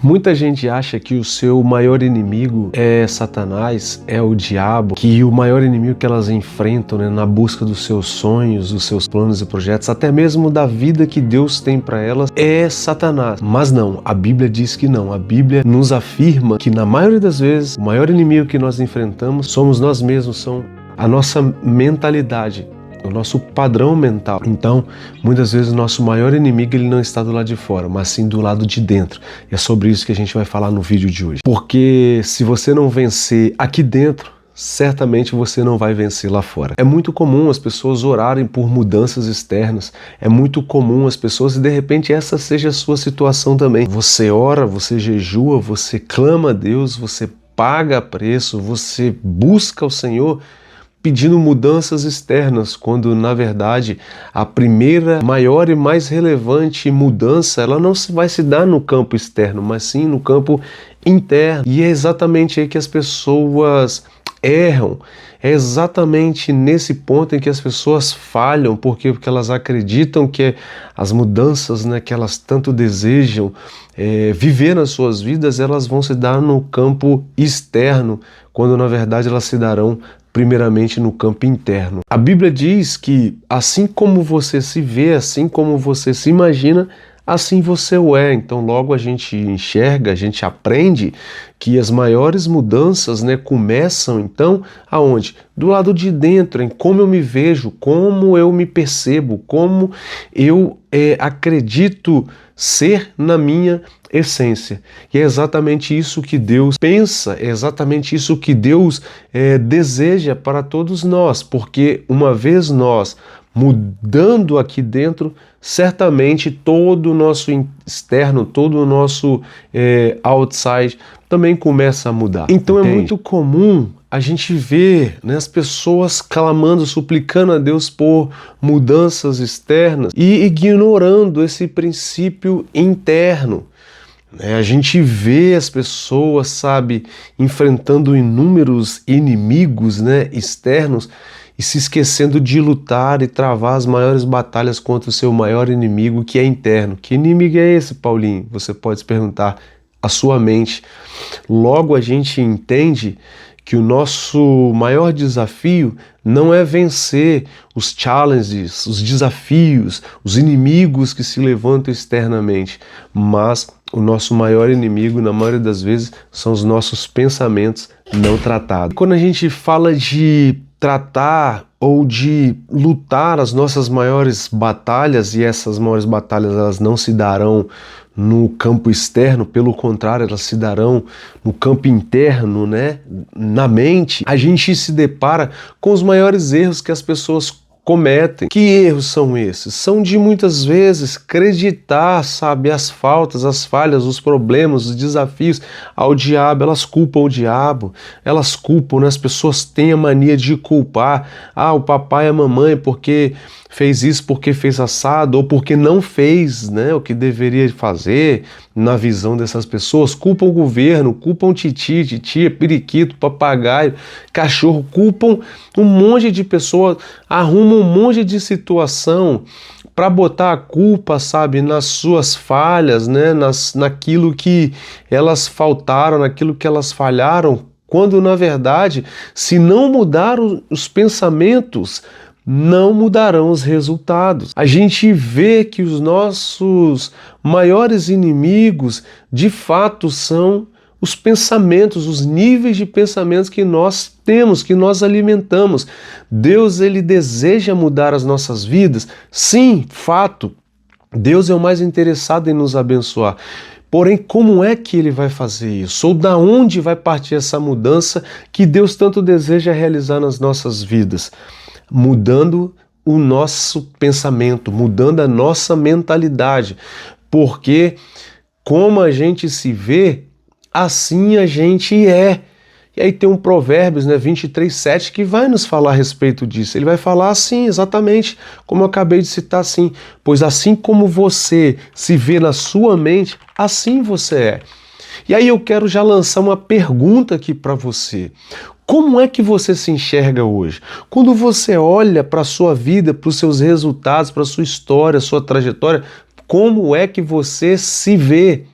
Muita gente acha que o seu maior inimigo é Satanás, é o diabo, que o maior inimigo que elas enfrentam, na busca dos seus sonhos, dos seus planos e projetos, até mesmo da vida que Deus tem para elas, é Satanás. Mas não, a Bíblia diz que não. A Bíblia nos afirma que na maioria das vezes o maior inimigo que nós enfrentamos somos nós mesmos, são a nossa mentalidade, o nosso padrão mental. Então, muitas vezes o nosso maior inimigo ele não está do lado de fora, mas sim do lado de dentro. E é sobre isso que a gente vai falar no vídeo de hoje. Porque se você não vencer aqui dentro, certamente você não vai vencer lá fora. É muito comum as pessoas orarem por mudanças externas. É muito comum as pessoas, e de repente essa seja a sua situação também. Você ora, você jejua, você clama a Deus, você paga preço, você busca o Senhor pedindo mudanças externas, quando na verdade a primeira, maior e mais relevante mudança, ela não vai se dar no campo externo, mas sim no campo interno. E é exatamente aí que as pessoas erram. É exatamente nesse ponto em que as pessoas falham, porque elas acreditam que as mudanças, que elas tanto desejam viver nas suas vidas, elas vão se dar no campo externo, quando na verdade elas se darão primeiramente no campo interno. A Bíblia diz que assim como você se vê, assim como você se imagina, assim você o é. Então logo a gente enxerga, a gente aprende que as maiores mudanças começam então aonde? Do lado de dentro, em como eu me vejo, como eu me percebo, como eu acredito ser na minha essência. E é exatamente isso que Deus pensa, é exatamente isso que Deus deseja para todos nós, porque uma vez nós mudando aqui dentro, certamente todo o nosso externo, todo o nosso outside também começa a mudar. Então entende? É muito comum a gente ver as pessoas clamando, suplicando a Deus por mudanças externas e ignorando esse princípio interno. A gente vê as pessoas, enfrentando inúmeros inimigos externos e se esquecendo de lutar e travar as maiores batalhas contra o seu maior inimigo, que é interno. Que inimigo é esse, Paulinho? Você pode se perguntar. A sua mente. Logo a gente entende que o nosso maior desafio não é vencer os challenges, os desafios, os inimigos que se levantam externamente, mas o nosso maior inimigo, na maioria das vezes, são os nossos pensamentos não tratados. Quando a gente fala de tratar ou de lutar as nossas maiores batalhas, e essas maiores batalhas elas não se darão no campo externo, pelo contrário, elas se darão no campo interno, na mente, a gente se depara com os maiores erros que as pessoas cometem. Que erros são esses? São de muitas vezes acreditar, as faltas, as falhas, os problemas, os desafios ao diabo. Elas culpam o diabo, elas culpam, as pessoas têm a mania de culpar. O papai e a mamãe porque fez isso, porque fez assado, ou porque não fez o que deveria fazer na visão dessas pessoas. Culpam o governo, culpam titia, periquito, papagaio, cachorro, culpam um monte de pessoas, arrumam um monte de situação para botar a culpa, nas suas falhas, naquilo que elas faltaram, naquilo que elas falharam, quando na verdade, se não mudar os pensamentos, não mudarão os resultados. A gente vê que os nossos maiores inimigos, de fato, são os pensamentos, os níveis de pensamentos que nós temos, que nós alimentamos. Deus, ele deseja mudar as nossas vidas? Sim, fato. Deus é o mais interessado em nos abençoar. Porém, como é que ele vai fazer isso? Ou da onde vai partir essa mudança que Deus tanto deseja realizar nas nossas vidas? Mudando o nosso pensamento, mudando a nossa mentalidade, porque como a gente se vê, assim a gente é. E aí tem um Provérbios 23:7 que vai nos falar a respeito disso. Ele vai falar assim, exatamente como eu acabei de citar, assim: pois assim como você se vê na sua mente, assim você é. E aí eu quero já lançar uma pergunta aqui para você. Como é que você se enxerga hoje? Quando você olha para a sua vida, para os seus resultados, para a sua história, sua trajetória, como é que você se vê?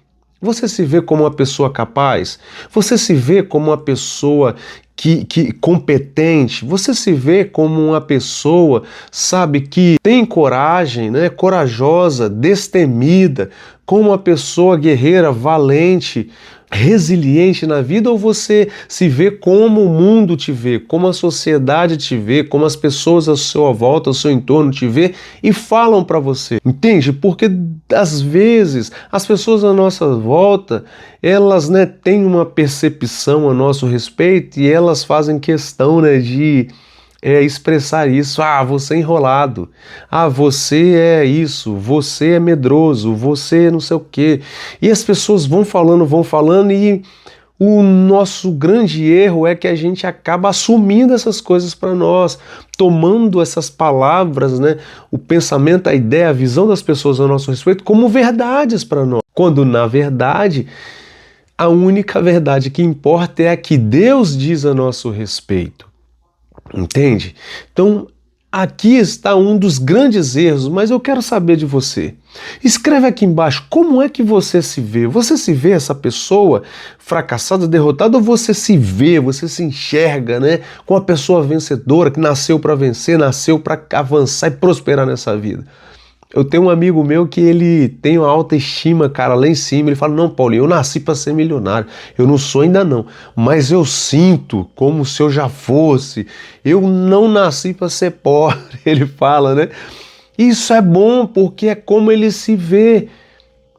Você se vê como uma pessoa capaz? Você se vê como uma pessoa que competente? Você se vê como uma pessoa, sabe, que tem coragem, né? Corajosa, destemida, como uma pessoa guerreira, valente, resiliente na vida, ou você se vê como o mundo te vê, como a sociedade te vê, como as pessoas à sua volta, ao seu entorno te vê e falam para você? Entende? Porque às vezes as pessoas à nossa volta, elas, né, têm uma percepção a nosso respeito e elas fazem questão, né, de expressar isso. Ah, você é enrolado. Ah, você é isso. Você é medroso. Você é não sei o quê. E as pessoas vão falando e o nosso grande erro é que a gente acaba assumindo essas coisas para nós, tomando essas palavras, né, o pensamento, a ideia, a visão das pessoas a nosso respeito como verdades para nós. Quando, na verdade, a única verdade que importa é a que Deus diz a nosso respeito. Entende? Então, aqui está um dos grandes erros, mas eu quero saber de você. Escreve aqui embaixo, como é que você se vê? Você se vê essa pessoa fracassada, derrotada, ou você se vê, você se enxerga, né, com a pessoa vencedora, que nasceu para vencer, nasceu para avançar e prosperar nessa vida? Eu tenho um amigo meu que ele tem uma autoestima, cara, lá em cima. Ele fala, não, Paulinho, eu nasci para ser milionário. Eu não sou ainda não, mas eu sinto como se eu já fosse. Eu não nasci para ser pobre, ele fala, né? Isso é bom porque é como ele se vê.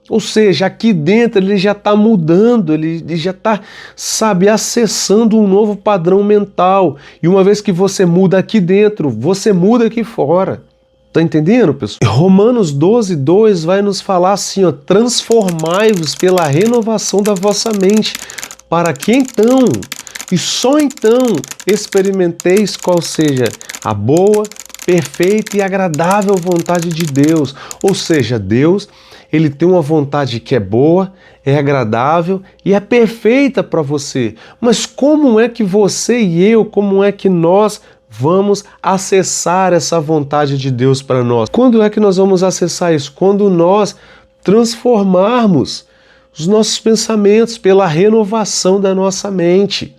Ou seja, aqui dentro ele já está mudando, ele já está, sabe, acessando um novo padrão mental. E uma vez que você muda aqui dentro, você muda aqui fora. Tá entendendo, pessoal? Romanos 12:2 vai nos falar assim, ó, transformai-vos pela renovação da vossa mente, para que então, e só então, experimenteis qual seja a boa, perfeita e agradável vontade de Deus. Ou seja, Deus, ele tem uma vontade que é boa, é agradável e é perfeita para você. Mas como é que você e eu, como é que nós vamos acessar essa vontade de Deus para nós? Quando é que nós vamos acessar isso? Quando nós transformarmos os nossos pensamentos pela renovação da nossa mente.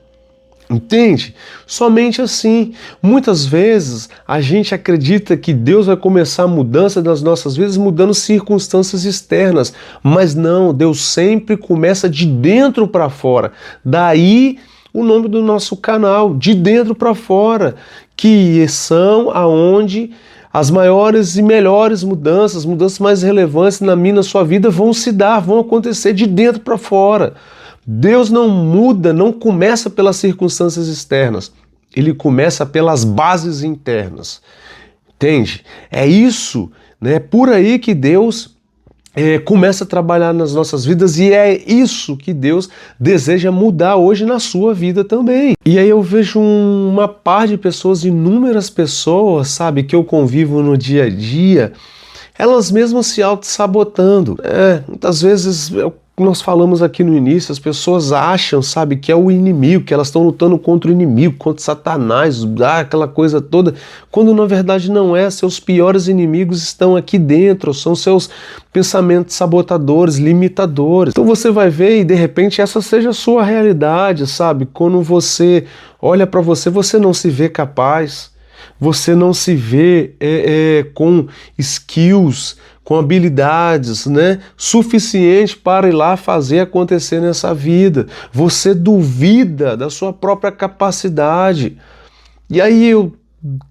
Entende? Somente assim. Muitas vezes a gente acredita que Deus vai começar a mudança das nossas vidas mudando circunstâncias externas, mas não, Deus sempre começa de dentro para fora. Daí o nome do nosso canal, De Dentro para Fora, que são aonde as maiores e melhores mudanças mais relevantes na minha, na sua vida vão se dar, vão acontecer de dentro para fora. Deus não muda, não começa pelas circunstâncias externas, ele começa pelas bases internas. Entende? É isso, né? Por aí que Deus começa a trabalhar nas nossas vidas e é isso que Deus deseja mudar hoje na sua vida também. E aí eu vejo uma par de pessoas, inúmeras pessoas, sabe, que eu convivo no dia a dia, elas mesmas se auto-sabotando. Muitas vezes nós falamos aqui no início, as pessoas acham, sabe, que é o inimigo, que elas estão lutando contra o inimigo, contra Satanás, aquela coisa toda, quando na verdade não é. Seus piores inimigos estão aqui dentro, são seus pensamentos sabotadores, limitadores. Então você vai ver e de repente essa seja a sua realidade, sabe? Quando você olha para você, você não se vê capaz, você não se vê com skills, com habilidades, né, suficiente para ir lá fazer acontecer nessa vida. Você duvida da sua própria capacidade. E aí eu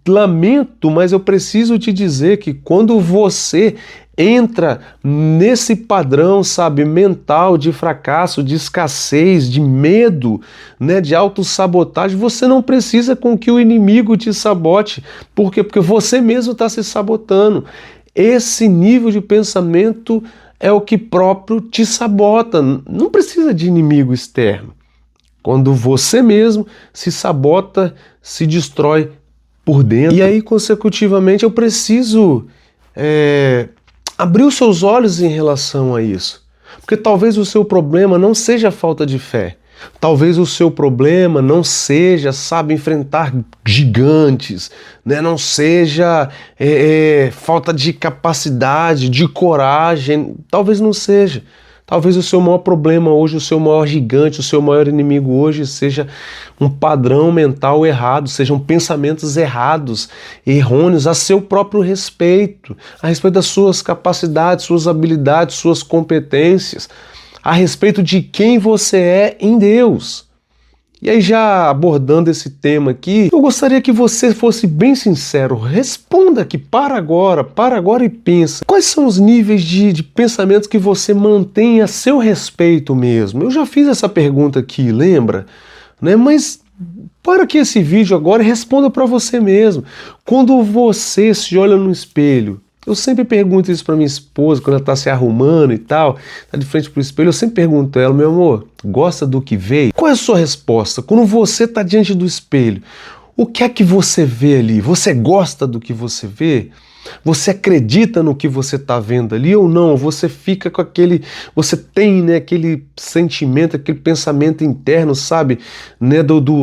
lamento, mas eu preciso te dizer que quando você entra nesse padrão, sabe, mental de fracasso, de escassez, de medo, né, de autossabotagem, você não precisa com que o inimigo te sabote. Por quê? Porque você mesmo está se sabotando. Esse nível de pensamento é o que próprio te sabota. Não precisa de inimigo externo. Quando você mesmo se sabota, se destrói por dentro. E aí, consecutivamente, eu preciso abrir os seus olhos em relação a isso. Porque talvez o seu problema não seja a falta de fé. Talvez o seu problema não seja, sabe, enfrentar gigantes, né? Não seja falta de capacidade, de coragem. Talvez não seja. Talvez o seu maior problema hoje, o seu maior gigante, o seu maior inimigo hoje seja um padrão mental errado, sejam pensamentos errados, errôneos a seu próprio respeito, a respeito das suas capacidades, suas habilidades, suas competências, a respeito de quem você é em Deus. E aí, já abordando esse tema aqui, eu gostaria que você fosse bem sincero. Responda aqui, para agora e pensa. Quais são os níveis de pensamentos que você mantém a seu respeito mesmo? Eu já fiz essa pergunta aqui, lembra? Né? Mas para aqui esse vídeo agora e responda para você mesmo. Quando você se olha no espelho, eu sempre pergunto isso para minha esposa, quando ela está se arrumando e tal, está de frente para o espelho, eu sempre pergunto a ela, meu amor, gosta do que vê? Qual é a sua resposta? Quando você está diante do espelho, o que é que você vê ali? Você gosta do que você vê? Você acredita no que você está vendo ali ou não? Você fica com aquele... Você tem, né, aquele sentimento, aquele pensamento interno, sabe? Né,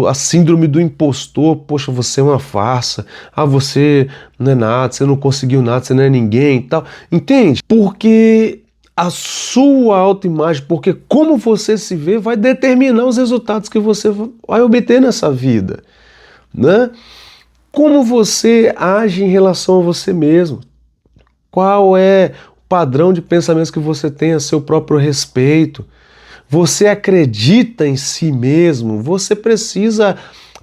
a síndrome do impostor. Poxa, você é uma farsa. Ah, você não é nada, você não conseguiu nada, você não é ninguém e tal. Entende? Porque a sua autoimagem, porque como você se vê, vai determinar os resultados que você vai obter nessa vida, né? Como você age em relação a você mesmo? Qual é o padrão de pensamentos que você tem a seu próprio respeito? Você acredita em si mesmo? Você precisa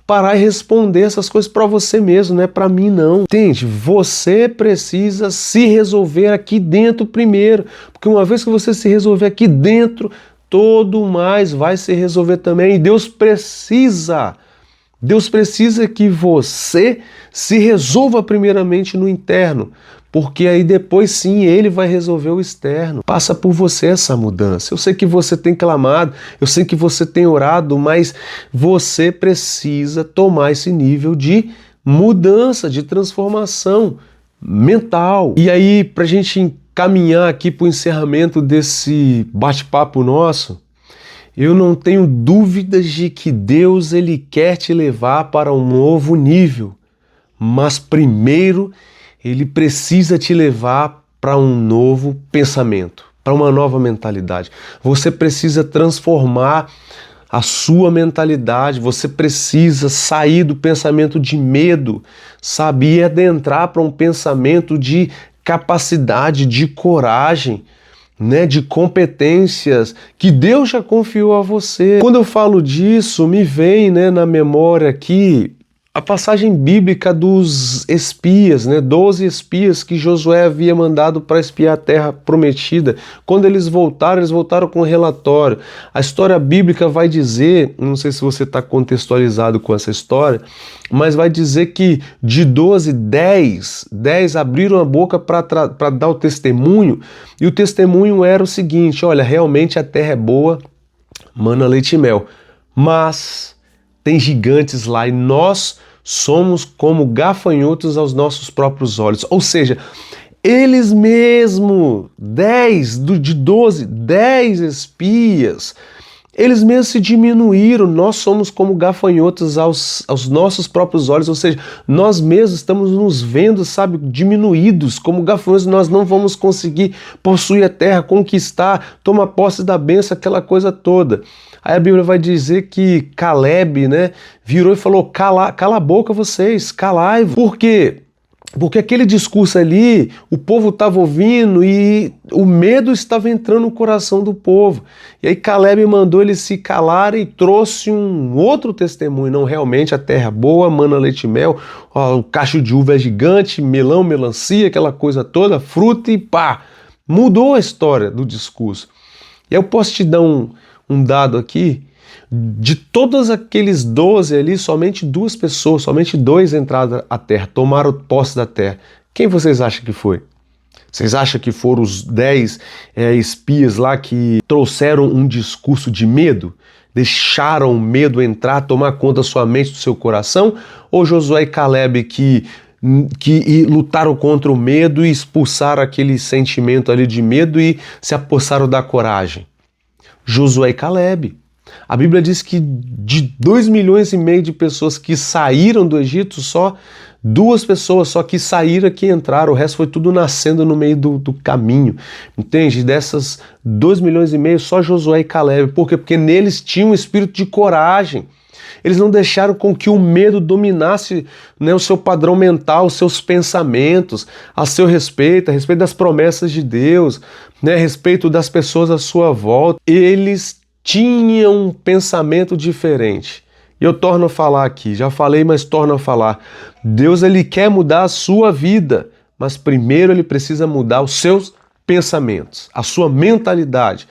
parar e responder essas coisas para você mesmo, não é para mim não. Entende? Você precisa se resolver aqui dentro primeiro, porque uma vez que você se resolver aqui dentro, todo mais vai se resolver também. E Deus precisa que você se resolva primeiramente no interno, porque aí depois sim Ele vai resolver o externo. Passa por você essa mudança. Eu sei que você tem clamado, eu sei que você tem orado, mas você precisa tomar esse nível de mudança, de transformação mental. E aí, para a gente caminhar aqui para o encerramento desse bate-papo nosso, eu não tenho dúvidas de que Deus ele quer te levar para um novo nível, mas primeiro Ele precisa te levar para um novo pensamento, para uma nova mentalidade. Você precisa transformar a sua mentalidade, você precisa sair do pensamento de medo, sabe, e adentrar para um pensamento de capacidade, de coragem, né, de competências que Deus já confiou a você. Quando eu falo disso, me vem, né, na memória aqui a passagem bíblica dos espias, né, 12 espias que Josué havia mandado para espiar a terra prometida. Quando eles voltaram com um relatório. A história bíblica vai dizer, não sei se você está contextualizado com essa história, mas vai dizer que de 12, 10 abriram a boca para dar o testemunho, e o testemunho era o seguinte: olha, realmente a terra é boa, mana leite e mel, mas tem gigantes lá e nós somos como gafanhotos aos nossos próprios olhos. Ou seja, eles mesmos, 10 espias, eles mesmos se diminuíram. Nós somos como gafanhotos aos nossos próprios olhos, ou seja, nós mesmos estamos nos vendo, sabe, diminuídos como gafanhotos. Nós não vamos conseguir possuir a terra, conquistar, tomar posse da bênção, aquela coisa toda. Aí a Bíblia vai dizer que Caleb, né, virou e falou: cala a boca vocês, calai-vos. Por quê? Porque aquele discurso ali, o povo estava ouvindo e o medo estava entrando no coração do povo. E aí Caleb mandou eles se calarem e trouxe um outro testemunho. Não, realmente a terra é boa, mana leite e mel, ó, o cacho de uva é gigante, melão, melancia, aquela coisa toda, fruta e pá. Mudou a história do discurso. E eu posso te dar um dado aqui. De todos aqueles 12 ali, somente 2 pessoas, somente 2 entraram à terra, tomaram posse da terra. Quem vocês acham que foi? Vocês acham que foram os 10 espias lá que trouxeram um discurso de medo? Deixaram o medo entrar, tomar conta da sua mente, do seu coração? Ou Josué e Caleb que lutaram contra o medo e expulsaram aquele sentimento ali de medo e se apossaram da coragem? Josué e Caleb. A Bíblia diz que de 2,5 milhões de pessoas que saíram do Egito, só 2 pessoas só que saíram, que entraram, o resto foi tudo nascendo no meio do caminho, entende? Dessas 2,5 milhões, só Josué e Caleb. Por quê? Porque neles tinha um espírito de coragem. Eles não deixaram com que o medo dominasse, né, o seu padrão mental, os seus pensamentos, a seu respeito, a respeito das promessas de Deus, né, a respeito das pessoas à sua volta. Eles tinham um pensamento diferente. E eu torno a falar aqui, já falei, mas torno a falar. Deus, ele quer mudar a sua vida, mas primeiro ele precisa mudar os seus pensamentos, a sua mentalidade.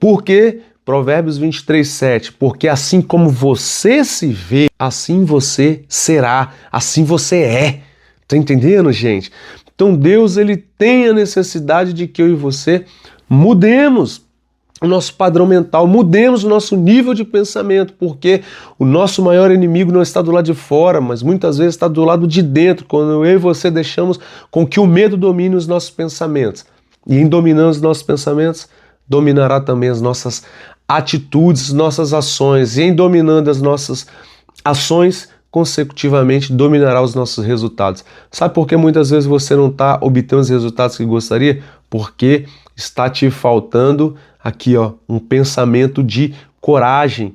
Por quê? Provérbios 23:7, porque assim como você se vê, assim você será, assim você é. Tá entendendo, gente? Então Deus, ele tem a necessidade de que eu e você mudemos o nosso padrão mental, mudemos o nosso nível de pensamento, porque o nosso maior inimigo não está do lado de fora, mas muitas vezes está do lado de dentro, quando eu e você deixamos com que o medo domine os nossos pensamentos. E em dominando os nossos pensamentos, dominará também as nossas atitudes, nossas ações, e em dominando as nossas ações, consecutivamente dominará os nossos resultados. Sabe por que muitas vezes você não está obtendo os resultados que gostaria? Porque está te faltando aqui, ó, um pensamento de coragem,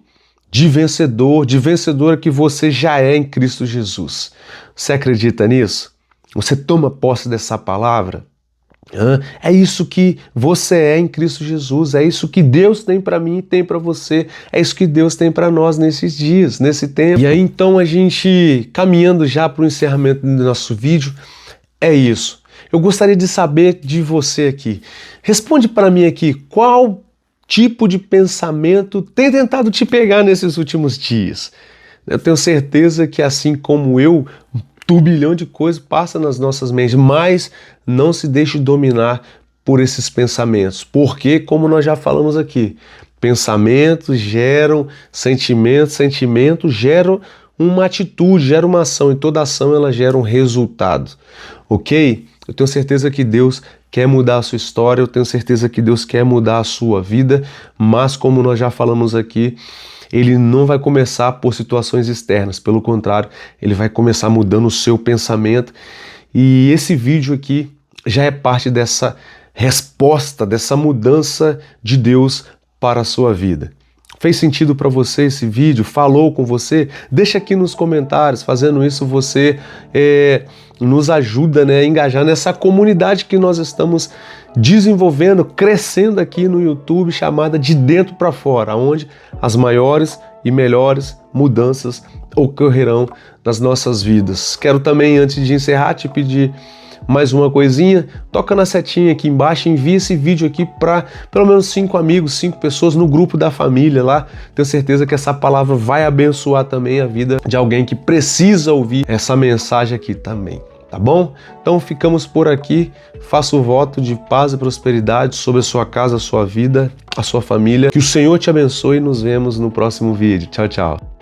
de vencedor, de vencedora que você já é em Cristo Jesus. Você acredita nisso? Você toma posse dessa palavra? É isso que você é em Cristo Jesus, é isso que Deus tem para mim e tem para você, é isso que Deus tem para nós nesses dias, nesse tempo. E aí então a gente, caminhando já para o encerramento do nosso vídeo, é isso. Eu gostaria de saber de você aqui, responde para mim aqui, qual tipo de pensamento tem tentado te pegar nesses últimos dias? Eu tenho certeza que assim como eu, turbilhão de coisas passa nas nossas mentes, mas não se deixe dominar por esses pensamentos, porque, como nós já falamos aqui, pensamentos geram sentimentos, sentimentos geram uma atitude, geram uma ação, e toda ação ela gera um resultado, ok? Eu tenho certeza que Deus quer mudar a sua história, eu tenho certeza que Deus quer mudar a sua vida, mas como nós já falamos aqui, ele não vai começar por situações externas, pelo contrário, ele vai começar mudando o seu pensamento. E esse vídeo aqui já é parte dessa resposta, dessa mudança de Deus para a sua vida. Fez sentido para você esse vídeo? Falou com você? Deixa aqui nos comentários. Fazendo isso, você nos ajuda, né, a engajar nessa comunidade que nós estamos desenvolvendo, crescendo aqui no YouTube, chamada De Dentro para Fora, onde as maiores e melhores mudanças ocorrerão nas nossas vidas. Quero também, antes de encerrar, te pedir mais uma coisinha, toca na setinha aqui embaixo, envia esse vídeo aqui para pelo menos 5 amigos, 5 pessoas no grupo da família lá. Tenho certeza que essa palavra vai abençoar também a vida de alguém que precisa ouvir essa mensagem aqui também, tá bom? Então ficamos por aqui, faço o voto de paz e prosperidade sobre a sua casa, a sua vida, a sua família. Que o Senhor te abençoe e nos vemos no próximo vídeo. Tchau, tchau.